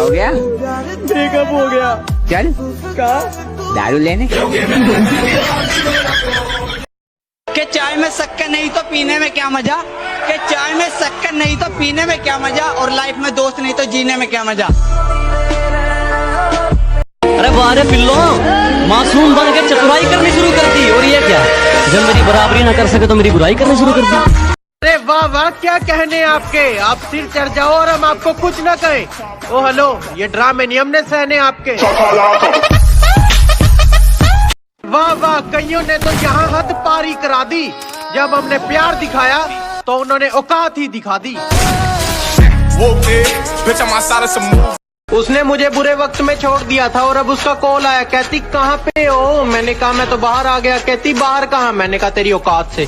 हो गया? ब्रेकअप हो गया। चल कहा? दारू लेने। कि चाय में शक्कर नहीं तो पीने में क्या मजा, कि चाय में शक्कर नहीं तो पीने में क्या मजा, और लाइफ में दोस्त नहीं तो जीने में क्या मजा। अरे वाह पिल्लो, मासूम बन के चतुराई करनी शुरू कर दी। और ये क्या, जब मेरी बराबरी ना कर सके तो मेरी बुराई करनी शुरू कर दी। अरे वाह वाह, क्या कहने आपके, आप सिर चढ़ जाओ और हम आपको कुछ न कहें। ओ हेलो, ये ड्रामे नियम ने सहने आपके। वाह वाह, कईयों ने तो यहाँ हद पारी करा दी। जब हमने प्यार दिखाया तो उन्होंने औकात ही दिखा दी। उसने मुझे बुरे वक्त में छोड़ दिया था और अब उसका कॉल आया, कहती कहाँ पे हो? मैंने कहा मैं तो बाहर आ गया। कहती बाहर कहाँ? मैंने कहा तेरी औकात से।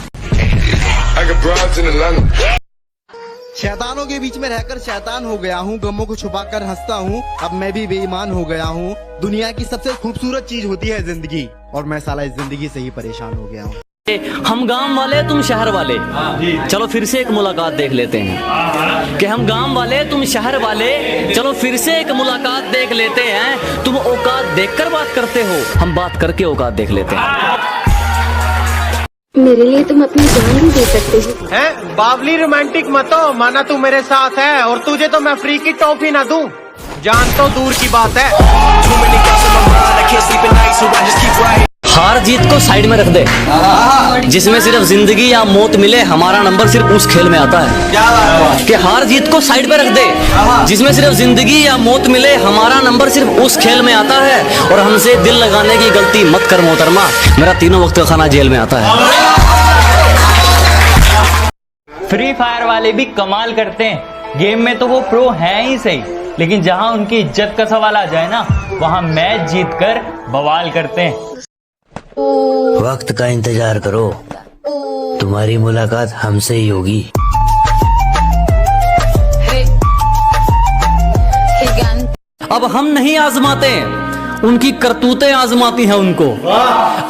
शैतानों के बीच में रहकर शैतान हो गया हूँ, गमों को छुपाकर हंसता हूँ, अब मैं भी बेईमान हो गया हूँ। दुनिया की सबसे खूबसूरत चीज होती है जिंदगी, और मैं साला इस जिंदगी से ही परेशान हो गया हूँ। हम गांव वाले तुम शहर वाले, चलो फिर से एक मुलाकात देख लेते हैं। कि हम गांव वाले तुम शहर वाले, चलो फिर से एक मुलाकात देख लेते हैं। तुम औकात देखकर बात करते हो, हम बात करके औकात देख लेते हैं। मेरे लिए तुम अपनी जान भी दे सकते हो। हैं बावली रोमांटिक मत हो, माना तू मेरे साथ है और तुझे तो मैं फ्री की टॉफी ना दूं, जान तो दूर की बात है। हार जीत को साइड में रख दे, जिसमें सिर्फ जिंदगी या मौत मिले हमारा नंबर सिर्फ उस खेल में आता है। कि हार जीत को साइड पे रख दे, जिसमें सिर्फ जिंदगी या मौत मिले हमारा नंबर सिर्फ उस खेल में आता है। और हमसे दिल लगाने की गलती मत कर मोहतरमा, मेरा तीनों वक्त का खाना जेल में आता है। फ्री फायर वाले भी कमाल करते हैं, गेम में तो वो प्रो हैं ही सही, लेकिन जहां उनकी इज्जत का सवाल आ जाए ना, वहां मैच जीतकर बवाल करते हैं। वक्त का इंतजार करो, तुम्हारी मुलाकात हमसे ही होगी। अब हम नहीं आजमाते, उनकी करतूतें आजमाती हैं उनको।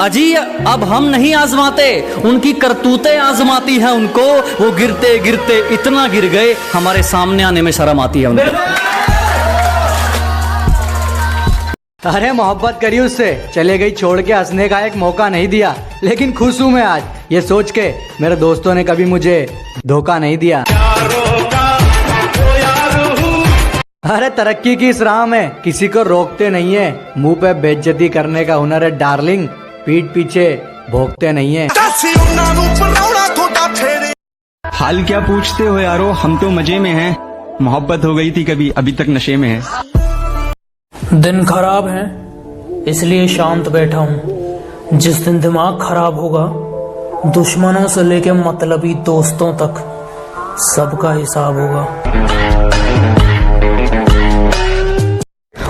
अजी अब हम नहीं आजमाते, उनकी करतूतें आजमाती हैं उनको। वो गिरते गिरते इतना गिर गए, हमारे सामने आने में शर्म आती है उनको। अरे मोहब्बत करी उससे, चले गई छोड़ के, हंसने का एक मौका नहीं दिया। लेकिन खुश हूँ मैं आज ये सोच के, मेरे दोस्तों ने कभी मुझे धोखा नहीं दिया। अरे तरक्की की इस राह में किसी को रोकते नहीं है, मुंह पे बेइज्जती करने का हुनर है डार्लिंग, पीठ पीछे भोंकते नहीं है। हाल क्या पूछते हो यारो, हम तो मजे में हैं। मोहब्बत हो गई थी कभी, अभी तक नशे में है। दिन खराब है इसलिए शांत बैठा हूँ। जिस दिन दिमाग खराब होगा, दुश्मनों से लेके मतलबी दोस्तों तक सबका हिसाब होगा।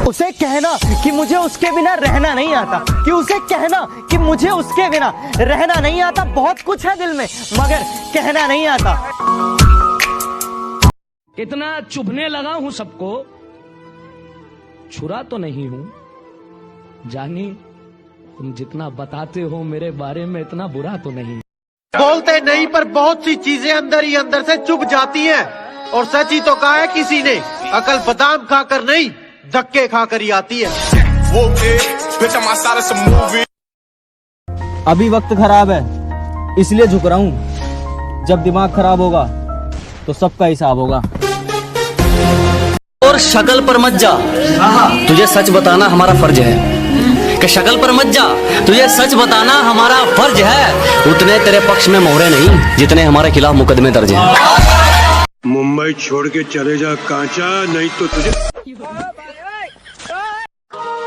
उसे कहना कि मुझे उसके बिना रहना नहीं आता, कि उसे कहना कि मुझे उसके बिना रहना नहीं आता। बहुत कुछ है दिल में मगर कहना नहीं आता। इतना चुभने लगा हूं सबको, छुरा तो नहीं हूं। जानी तुम जितना बताते हो मेरे बारे में, इतना बुरा तो नहीं। बोलते नहीं पर बहुत सी चीजें अंदर ही अंदर से चुभ जाती हैं। और सच ही तो कहा है किसी ने, अकल बादाम खाकर नहीं धक्के खाकर ही आती है। अभी वक्त खराब है इसलिए झुक रहा हूँ, जब दिमाग खराब होगा तो सबका हिसाब होगा। और शक्ल पर मत जा, तुझे सच बताना हमारा फर्ज है। कि शक्ल पर मत जा, तुझे सच बताना हमारा फर्ज है। उतने तेरे पक्ष में मोहरे नहीं जितने हमारे खिलाफ मुकदमे दर्ज हैं। मुंबई छोड़ के चले जा कांचा, नहीं तो तुझे।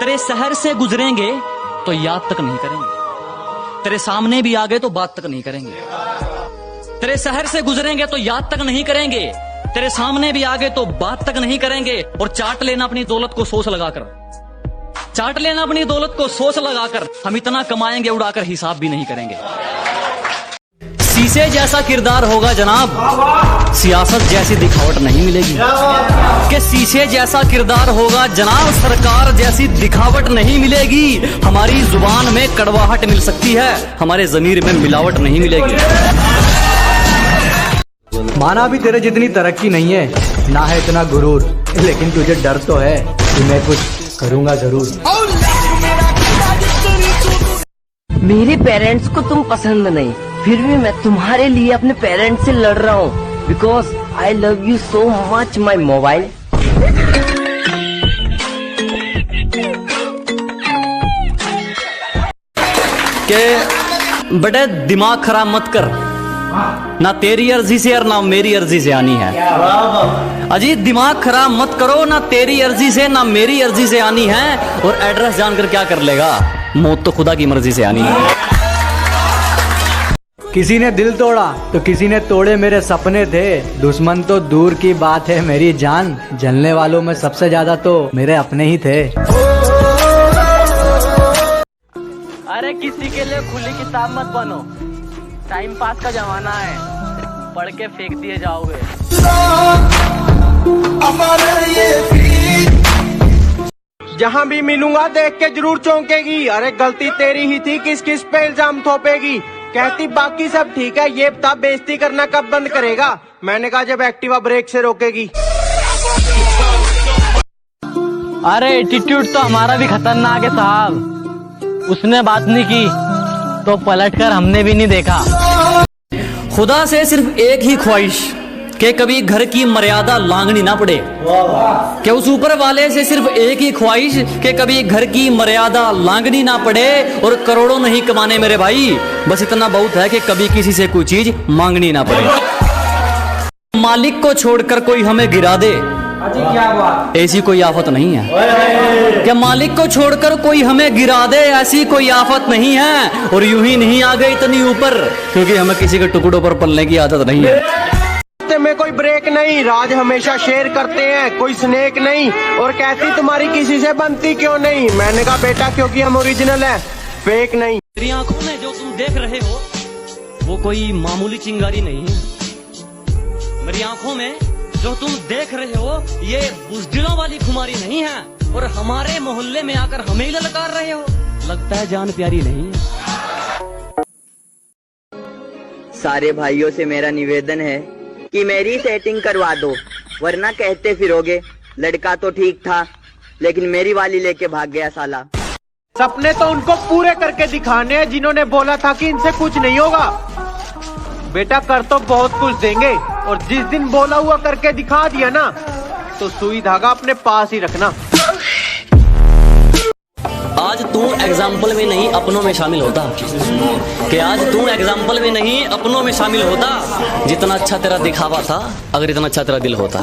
तेरे शहर से गुजरेंगे तो याद तक नहीं करेंगे, तेरे सामने भी आ गए तो बात तक नहीं करेंगे। तेरे शहर से गुजरेंगे तो याद तक नहीं करेंगे, तेरे सामने भी आ गए तो बात तक नहीं करेंगे। और चाट लेना अपनी दौलत को सोच लगाकर, चाट लेना अपनी दौलत को सोच लगाकर। हम इतना कमाएंगे उड़ाकर हिसाब भी नहीं करेंगे। शीशे जैसा किरदार होगा जनाब, सियासत जैसी दिखावट नहीं मिलेगी। कि शीशे जैसा किरदार होगा जनाब, सरकार जैसी दिखावट नहीं मिलेगी। हमारी जुबान में कड़वाहट मिल सकती है, हमारे ज़मीर में मिलावट नहीं मिलेगी। माना भी तेरे जितनी तरक्की नहीं है, ना है इतना गुरूर, लेकिन तुझे डर तो है कि मैं कुछ करूँगा जरूर। मेरे पेरेंट्स को तुम पसंद नहीं, फिर भी मैं तुम्हारे लिए अपने पेरेंट्स से लड़ रहा हूँ, because I love you so much my mobile. के बड़े दिमाग खराब मत कर, ना तेरी अर्जी से और ना मेरी अर्जी से आनी है। अजी दिमाग खराब मत करो, ना तेरी अर्जी से ना मेरी अर्जी से आनी है। और एड्रेस जानकर क्या कर लेगा, मौत तो खुदा की मर्जी से आनी है। किसी ने दिल तोड़ा तो किसी ने तोड़े मेरे सपने थे, दुश्मन तो दूर की बात है मेरी जान, जलने वालों में सबसे ज्यादा तो मेरे अपने ही थे। अरे किसी के लिए खुली किताब मत बनो, टाइम पास का जमाना है, पढ़ के फेंक दिए जाओगे। जहाँ भी मिलूंगा देख के जरूर चौंकेगी, अरे गलती तेरी ही थी, किस किस पे इल्जाम थोपेगी। कहती बाकी सब ठीक है, ये बता बेइज्जती करना कब बंद करेगा। मैंने कहा जब एक्टिवा ब्रेक से रोकेगी। अरे एटीट्यूड तो हमारा भी खतरनाक है साहब, उसने बात नहीं की तो पलटकर हमने भी नहीं देखा। खुदा से सिर्फ एक ही ख्वाहिश कि कभी घर की मर्यादा लांघनी ना पड़े, कि उस ऊपर वाले से सिर्फ एक ही ख्वाहिश कि कभी घर की मर्यादा लांघनी ना पड़े। और करोड़ों नहीं कमाने मेरे भाई, बस इतना बहुत है कि कभी किसी से कोई चीज मांगनी ना पड़े। मालिक को छोड़कर कोई हमें गिरा दे, ऐसी कोई आफत नहीं है। क्या मालिक को छोड़कर कोई हमें गिरा दे, ऐसी कोई आफत नहीं है। और यूं ही नहीं आ गए इतनी ऊपर, क्योंकि हमें किसी के टुकड़ों पर पलने की आदत नहीं है। में कोई ब्रेक नहीं, राज हमेशा शेयर करते हैं, कोई स्नेक नहीं। और कहती तुम्हारी किसी से बनती क्यों नहीं। मैंने कहा बेटा क्योंकि हम ओरिजिनल है, फेक नहीं। तेरी आंखों में जो तुम देख रहे हो वो कोई मामूली चिंगारी नहीं है। मेरी आंखों में जो तुम देख रहे हो ये बुज़दिलों वाली खुमारी नहीं है। और हमारे मोहल्ले में आकर हमें ही ललकार रहे हो, लगता है जान प्यारी नहीं है। सारे भाइयों से मेरा निवेदन है कि मेरी सेटिंग करवा दो, वरना कहते फिरोगे लड़का तो ठीक था लेकिन मेरी वाली लेके भाग गया साला। सपने तो उनको पूरे करके दिखाने हैं जिन्होंने बोला था कि इनसे कुछ नहीं होगा। बेटा कर तो बहुत कुछ देंगे, और जिस दिन बोला हुआ करके दिखा दिया ना, तो सुई धागा अपने पास ही रखना। आज तू एग्जाम्पल में नहीं अपनों में शामिल होता, कि आज तू एग्जाम्पल में नहीं अपनों में शामिल होता। जितना अच्छा तेरा दिखावा था, अगर इतना अच्छा तेरा दिल होता।